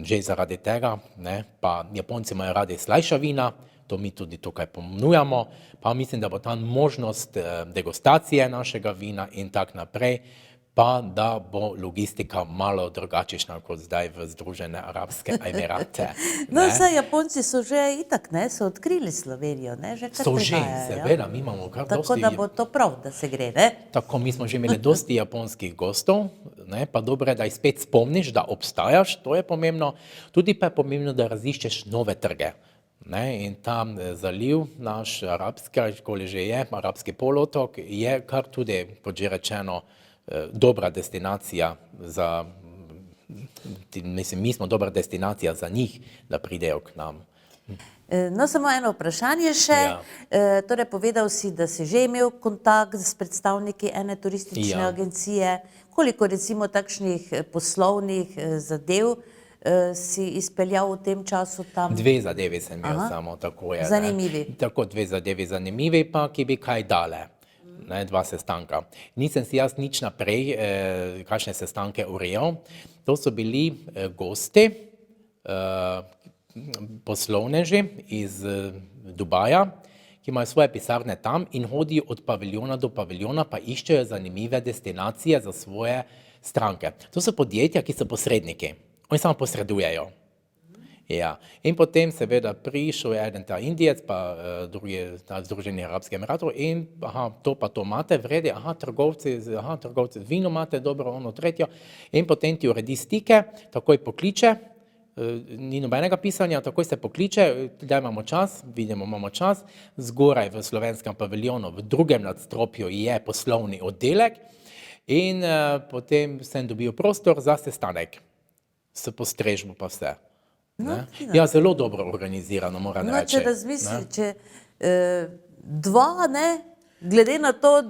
Že zaradi tega, ne, pa Japonci imajo radi slajša vina, to mi tudi tukaj ponujamo, pa mislim, da bo tam možnost degustacije našega vina in tak naprej, pa da bo logistika malo drugačna kot zdaj v Združene arabske emirate. No, saj Japonci so že itak, ne, so odkrili Slovenijo, ne, že kar prihajajo. Seveda, mi imamo kar dosti. Tako da bo to prav, da se gre, ne? Tako, mi smo že imeli dosti japonskih gostov, ne, pa dobro je, da jih spet spomniš, da obstajaš, to je pomembno. Tudi pa je pomembno, da raziščeš nove trge. Ne, in tam zaliv naš arabski, koli že je, arabski polotok, je kar tudi, kot že rečeno, dobra destinacija za, mislim, mi smo dobra destinacija za njih, da pridejo k nam. No, samo eno vprašanje še. Torej, povedal si, da si že imel kontakt s predstavniki ene turistične agencije. Koliko recimo takšnih poslovnih zadev si izpeljal v tem času tam? 2 zadevi sem imel samo, tako je. Zanimivi. Tako 2 zadevi zanimivi, pa ki bi kaj dale. 2 sestanka. Nisem si jaz nič naprej, kakšne sestanke urejal. To so bili gosti, poslovneži iz Dubaja, ki imajo svoje pisarne tam in hodijo od paviljona do paviljona, pa iščejo zanimive destinacije za svoje stranke. To so podjetja, ki so posredniki. Oni samo posredujejo. Ja. In potem seveda prišel je eden ta Indijec, pa drugi na Združenih arabskih emiratov in to pa to imate, vredi, trgovci, vino imate, dobro, ono tretjo. In potem ti uredi stike, takoj pokliče, ni nobenega pisanja, takoj se pokliče, da imamo čas, vidimo, imamo čas, zgoraj v slovenskem paviljonu, v drugem nadstropju je poslovni oddelek in potem sem dobil prostor za sestanek, s postrežbo pa vse. Ja, zelo dobro organizirano, moram reči. Če razmisli, če 2, ne, glede na to,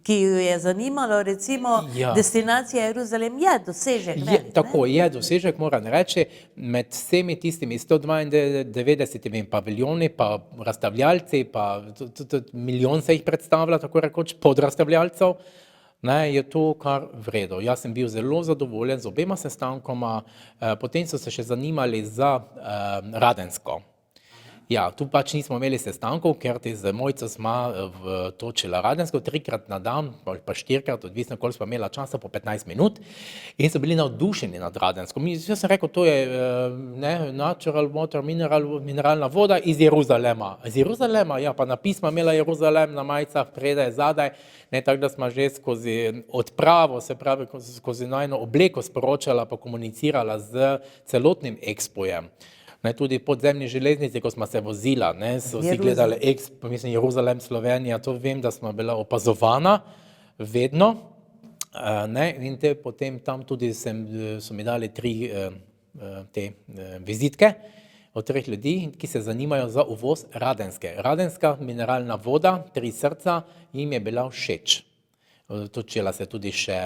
ki jo je zanimalo, recimo, destinacija Jeruzalem je dosežek. Tako, je dosežek, moram reči, med vsemi tistimi 192 paviljoni, pa razstavljalci, pa milijon se jih predstavlja, tako rekoč, podrazstavljalcev, ne, je to kar v redu. Jaz sem bil zelo zadovoljen z obema sestankoma, potem so se še zanimali za Radensko. Ja, tu pač nismo imeli sestankov, ker ti z Mojco sva točila Radensko 3-krat na dan, pa 4-krat, odvisno koliko sva imela časa, po 15 minut in so bili navdušeni nad Radenskom. Jaz sem rekel, to je natural water, mineralna voda iz Jeruzalema. Iz Jeruzalema, ja, pa napis sva imela Jeruzalem na majicah, predaj, zadaj, ne, tako da sva že skozi odpravo, se pravi skozi najno obleko sporočala pa komunicirala z celotnim Expojem. Ne, tudi podzemni železnici, ko smo se vozila, ne, so si gledali mislim, Jeruzalem, Slovenija, to vem, da smo bila opazovana vedno, ne, in potem tam tudi so mi dali 3 te vizitke od 3 ljudi, ki se zanimajo za uvoz Radenske. Radenska mineralna voda, 3 srca, jim je bila všeč. Točila se tudi še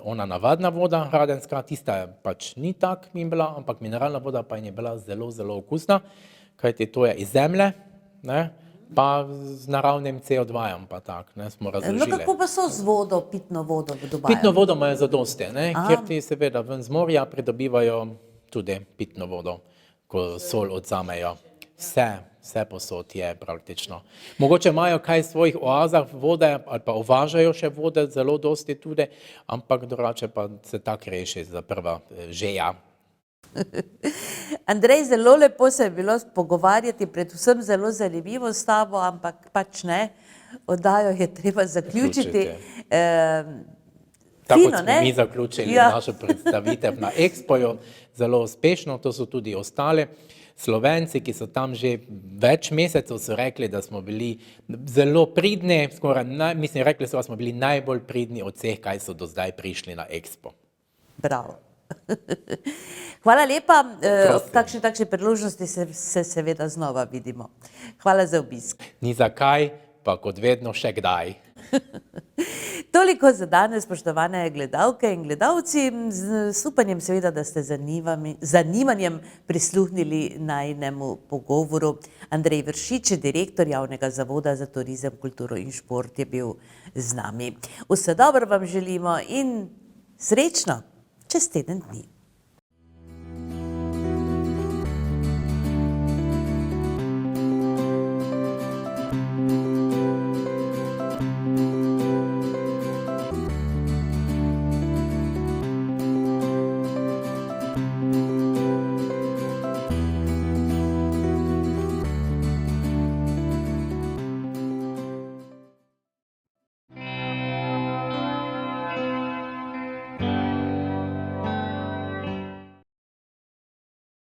ona navadna voda, Radenska, tista pač ni tak jim bila, ampak mineralna voda pa jim je bila zelo, zelo okusna, kajti to je iz zemlje, ne, pa z naravnim CO2-jem pa tak, ne, smo razložili. No, kako pa so z vodo, pitno vodo v Dubaju? Pitno vodo imajo zadosti, ne, ker ti seveda ven z morja pridobivajo tudi pitno vodo, ko sol odzamejo. Vse posod je praktično. Mogoče imajo kaj v svojih oazah vode ali pa uvažajo še vode, zelo dosti tudi, ampak drugače pa se tako reši za prva žeja. Andrej, zelo lepo se je bilo pogovarjati, predvsem zelo zanimivo s tabo, ampak pač ne, oddajo je treba zaključiti. Tako kot smo mi zaključili našo predstavitev na Expoju, zelo uspešno, to so tudi ostale. Slovenci, ki so tam že več mesecev, so rekli, da smo bili zelo pridni, rekli so, da smo bili najbolj pridni od vseh, kaj so do zdaj prišli na Expo. Bravo. Hvala lepa, ob takšni priložnosti se seveda znova vidimo. Hvala za obisk. Ni zakaj, pa kot vedno še kdaj. Toliko za danes, spoštovane gledalke in gledalci, z upanjem seveda, da ste zanimanjem prisluhnili najinemu pogovoru. Andrej Vršič, direktor Javnega zavoda za turizem, kulturo in šport, je bil z nami. Vse dobro vam želimo in srečno čez teden dni.